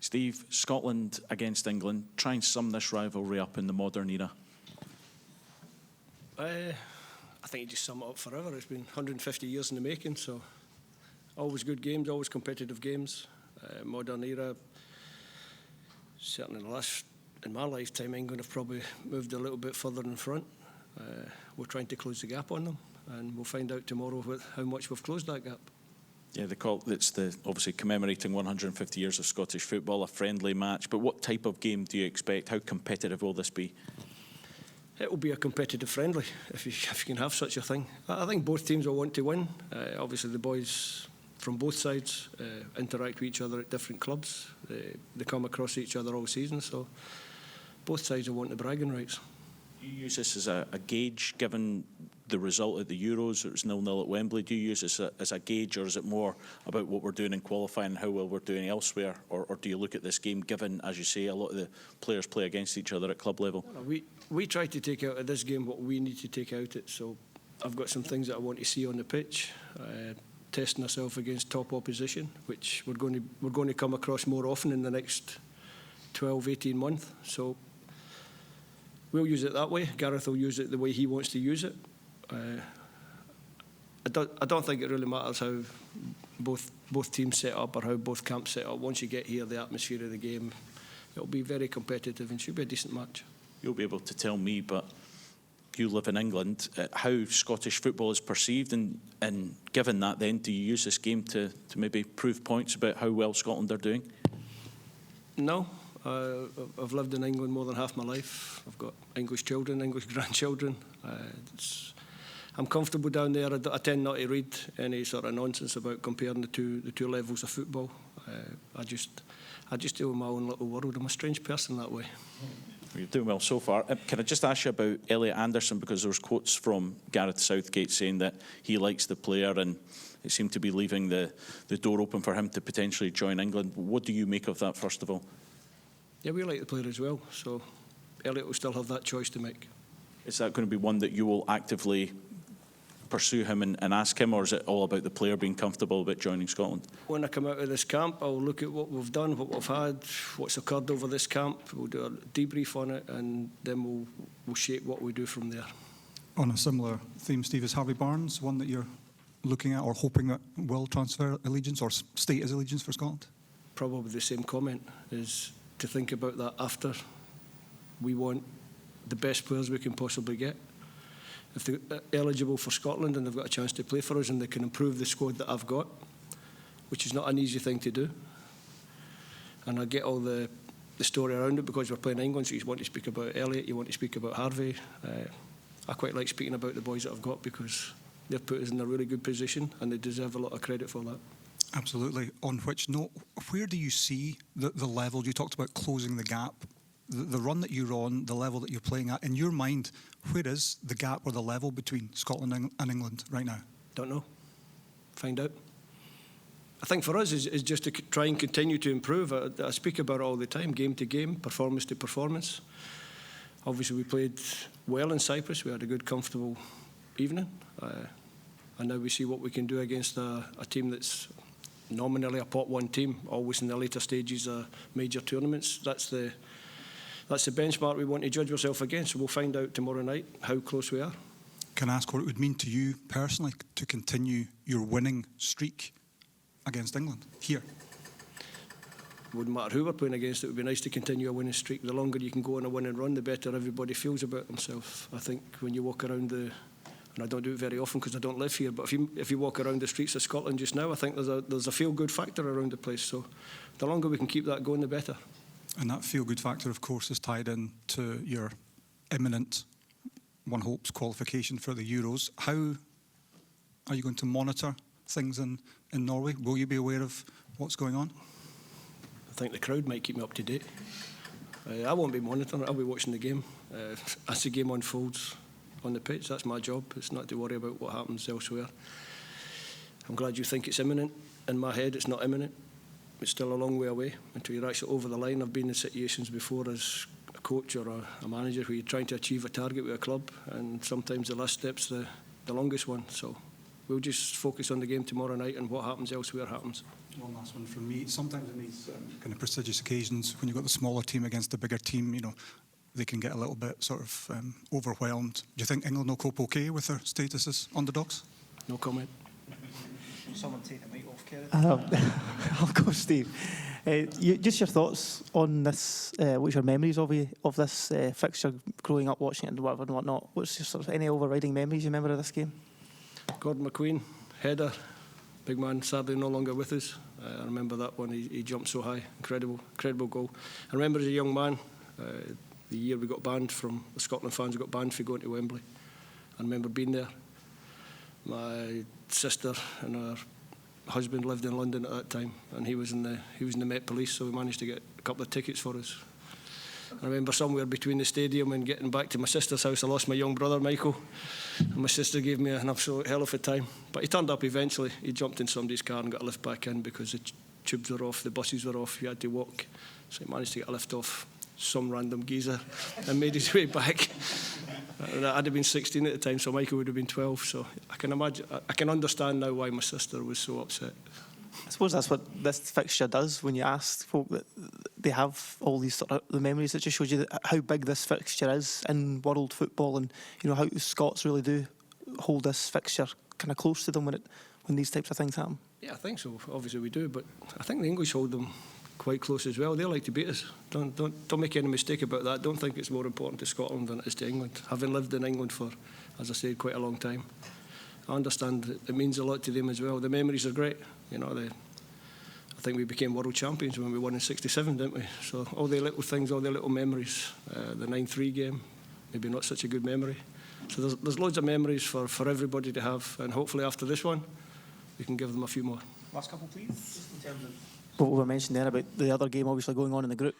Steve, Scotland against England. Try and sum this rivalry up in the modern era. I think you just sum it up forever. It's been 150 years in the making, so always good games, always competitive games. Modern era, certainly in my lifetime, England have probably moved a little bit further in front. We're trying to close the gap on them, and we'll find out tomorrow how much we've closed that gap. Yeah, it's obviously commemorating 150 years of Scottish football, a friendly match. But what type of game do you expect? How competitive will this be? It will be a competitive friendly, if you can have such a thing. I think both teams will want to win. Obviously, the boys from both sides interact with each other at different clubs. They come across each other all season, so both sides will want the bragging rights. Do you use this as a gauge, given the result at the Euros? It was 0-0 at Wembley. Do you use this as a gauge, or is it more about what we're doing in qualifying and how well we're doing elsewhere? Or do you look at this game, given, as you say, a lot of the players play against each other at club level? We try to take out of this game what we need to take out it. So I've got some things that I want to see on the pitch. Testing ourselves against top opposition, which we're going to come across more often in the next 12, 18 months. So we'll use it that way. Gareth will use it the way he wants to use it. I don't think it really matters how both teams set up or how both camps set up. Once you get here, the atmosphere of the game, it'll be very competitive and should be a decent match. You'll be able to tell me, but you live in England, how Scottish football is perceived, and given that, then, do you use this game to maybe prove points about how well Scotland are doing? No. I've lived in England more than half my life. I've got English children, English grandchildren. I'm comfortable down there. I tend not to read any sort of nonsense about comparing the two levels of football. I just deal with my own little world. I'm a strange person that way. You're doing well so far. Can I just ask you about Elliot Anderson, because there was quotes from Gareth Southgate saying that he likes the player and it seemed to be leaving the door open for him to potentially join England. What do you make of that, first of all? Yeah, we like the player as well, so Elliot will still have that choice to make. Is that going to be one that you will actively pursue him and ask him, or is it all about the player being comfortable about joining Scotland? When I come out of this camp, I'll look at what we've done, what we've had, what's occurred over this camp. We'll do a debrief on it, and then we'll shape what we do from there. On a similar theme, Steve, is Harvey Barnes one that you're looking at or hoping that will transfer allegiance or state his allegiance for Scotland? Probably the same comment, is to think about that after. We want the best players we can possibly get. If they're eligible for Scotland and they've got a chance to play for us and they can improve the squad that I've got, which is not an easy thing to do. And I get all the story around it because we're playing England, so you want to speak about Elliot, you want to speak about Harvey. I quite like speaking about the boys that I've got because they've put us in a really good position and they deserve a lot of credit for that. Absolutely. On which note, where do you see the level? You talked about closing the gap. The run that you're on, the level that you're playing at, in your mind, where is the gap or the level between Scotland and England right now? Don't know. Find out. I think for us is just to try and continue to improve. I speak about it all the time, game to game, performance to performance. Obviously, we played well in Cyprus. We had a good, comfortable evening. And now we see what we can do against a team that's nominally a pot one team, always in the later stages of major tournaments. That's the benchmark we want to judge ourselves against. So we'll find out tomorrow night how close we are. Can I ask what it would mean to you personally to continue your winning streak against England here? Wouldn't matter who we're playing against, it would be nice to continue a winning streak. The longer you can go on a winning run, the better everybody feels about themselves. I think when you walk around and I don't do it very often because I don't live here, but if you walk around the streets of Scotland just now, I think there's a feel-good factor around the place. So the longer we can keep that going, the better. And that feel-good factor, of course, is tied in to your imminent, one hopes, qualification for the Euros. How are you going to monitor things in Norway? Will you be aware of what's going on? I think the crowd might keep me up to date. I won't be monitoring it. I'll be watching the game. As the game unfolds on the pitch, that's my job. It's not to worry about what happens elsewhere. I'm glad you think it's imminent. In my head, it's not imminent. It's still a long way away until you're actually over the line. I've been in situations before as a coach or a manager where you're trying to achieve a target with a club, and sometimes the last step's the longest one. So we'll just focus on the game tomorrow night, and what happens elsewhere happens. One last one from me. Sometimes in these kind of prestigious occasions, when you've got the smaller team against the bigger team, you know, they can get a little bit sort of overwhelmed. Do you think England will cope okay with their status as underdogs? No comment. Someone take the mic off, Kerry. I'll go, Steve. Just your thoughts on this. What's your memories of this fixture, growing up watching it and whatever and whatnot? What's your sort of any overriding memories you remember of this game? Gordon McQueen, header, big man, sadly no longer with us. I remember that one. He jumped so high, incredible goal. I remember as a young man, the year we got banned from the Scotland fans, got banned for going to Wembley. I remember being there. My sister and her husband lived in London at that time, and he was in the Met Police, so we managed to get a couple of tickets for us. I remember somewhere between the stadium and getting back to my sister's house, I lost my young brother Michael, and my sister gave me an absolute hell of a time. But he turned up eventually. He jumped in somebody's car and got a lift back in because the tubes were off, the buses were off, he had to walk. So he managed to get a lift off some random geezer and made his way back. I'd have been 16 at the time, so Michael would have been 12. So I can understand now why my sister was so upset. I suppose that's what this fixture does. When you ask folk that they have all these sort of the memories, it just shows you how big this fixture is in world football, and you know how Scots really do hold this fixture kind of close to them when these types of things happen. Yeah, I think so. Obviously we do, but I think the English hold them quite close as well. They like to beat us. Don't make any mistake about that. Don't think it's more important to Scotland than it is to England. Having lived in England for, as I said, quite a long time, I understand it means a lot to them as well. The memories are great. You know, I think we became world champions when we won in '67, didn't we? So all the little things, all the little memories. The 9-3 game, maybe not such a good memory. So there's loads of memories for everybody to have, and hopefully after this one, we can give them a few more. Last couple, please. Just in terms of what we were mentioning there about the other game obviously going on in the group.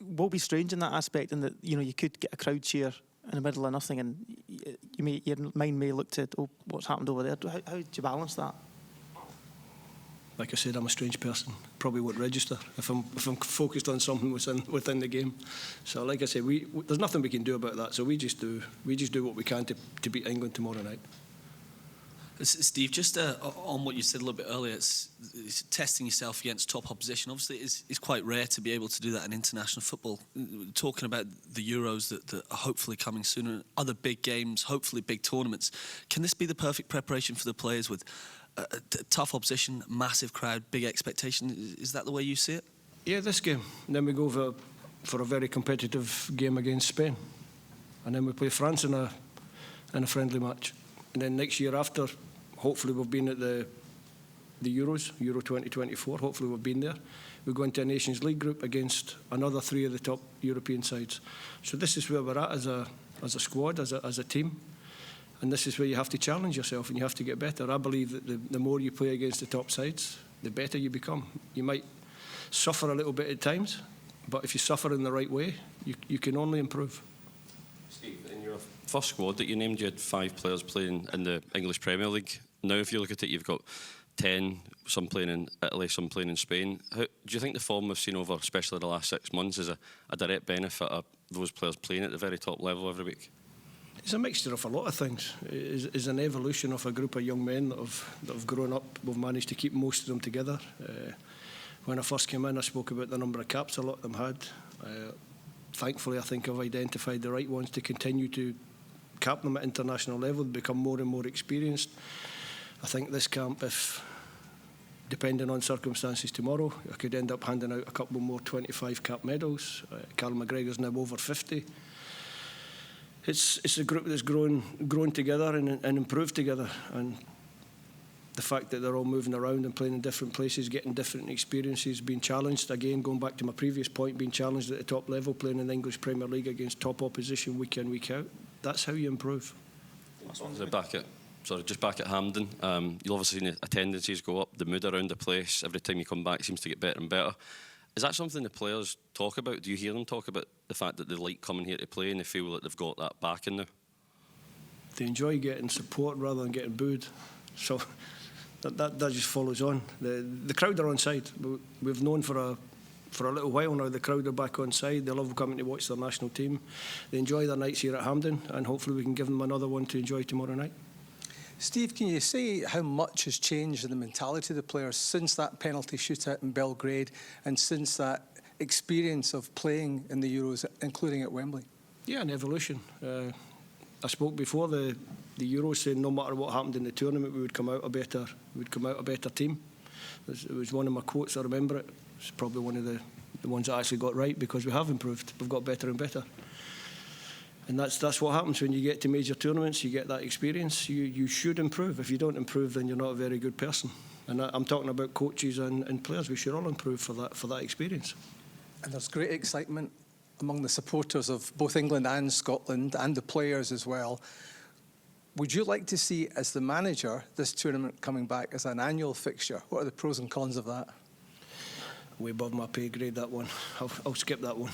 What will be strange in that aspect, in that you know you could get a crowd cheer in the middle of nothing, and your mind may look to what's happened over there. How do you balance that? Like I said, I'm a strange person. Probably won't register if I'm focused on something within the game. So, like I said, there's nothing we can do about that. So we just do what we can to beat England tomorrow night. Steve, just on what you said a little bit earlier, it's testing yourself against top opposition. Obviously, it's quite rare to be able to do that in international football. Talking about the Euros that are hopefully coming soon, other big games, hopefully big tournaments. Can this be the perfect preparation for the players with tough opposition, massive crowd, big expectation? Is that the way you see it? Yeah, this game. And then we go for a very competitive game against Spain. And then we play France in a friendly match. And then next year after, hopefully we've been at the Euros, Euro 2024, hopefully we've been there. We go into a Nations League group against another 3 of the top European sides. So this is where we're at as a squad, as a team. And this is where you have to challenge yourself and you have to get better. I believe that the more you play against the top sides, the better you become. You might suffer a little bit at times, but if you suffer in the right way, you can only improve. Steve, in your first squad that you named, you had 5 players playing in the English Premier League. Now, if you look at it, you've got 10, some playing in Italy, some playing in Spain. Do you think the form we've seen over, especially the last 6 months, is a direct benefit of those players playing at the very top level every week? It's a mixture of a lot of things. It's an evolution of a group of young men that have grown up. We've managed to keep most of them together. When I first came in, I spoke about the number of caps a lot of them had. Thankfully, I think I've identified the right ones to continue to cap them at international level, become more and more experienced. I think this camp, if depending on circumstances tomorrow, I could end up handing out a couple more 25 cap medals. Carl McGregor's now over 50. It's a group that's grown together and improved together, and the fact that they're all moving around and playing in different places, getting different experiences, being challenged, again, going back to my previous point, being challenged at the top level, playing in the English Premier League against top opposition week in, week out. That's how you improve. Just back at Hampden, you'll obviously seen attendances go up, the mood around the place, every time you come back seems to get better and better. Is that something the players talk about? Do you hear them talk about the fact that they like coming here to play and they feel that they've got that backing now? They enjoy getting support rather than getting booed. So that just follows on. The crowd are on side. We've known for a little while now the crowd are back on side. They love coming to watch their national team. They enjoy their nights here at Hampden, and hopefully we can give them another one to enjoy tomorrow night. Steve, can you say how much has changed in the mentality of the players since that penalty shootout in Belgrade and since that experience of playing in the Euros, including at Wembley? Yeah, an evolution. I spoke before the Euros saying no matter what happened in the tournament, we would come out a better team. It was one of my quotes. I remember it. It's probably one of the ones I actually got right, because we have improved. We've got better and better. And that's what happens when you get to major tournaments. You get that experience. You should improve. If you don't improve, then you're not a very good person. And I'm talking about coaches and players. We should all improve for that experience. And there's great excitement among the supporters of both England and Scotland, and the players as well. Would you like to see, as the manager, this tournament coming back as an annual fixture? What are the pros and cons of that? Way above my pay grade, that one. I'll skip that one.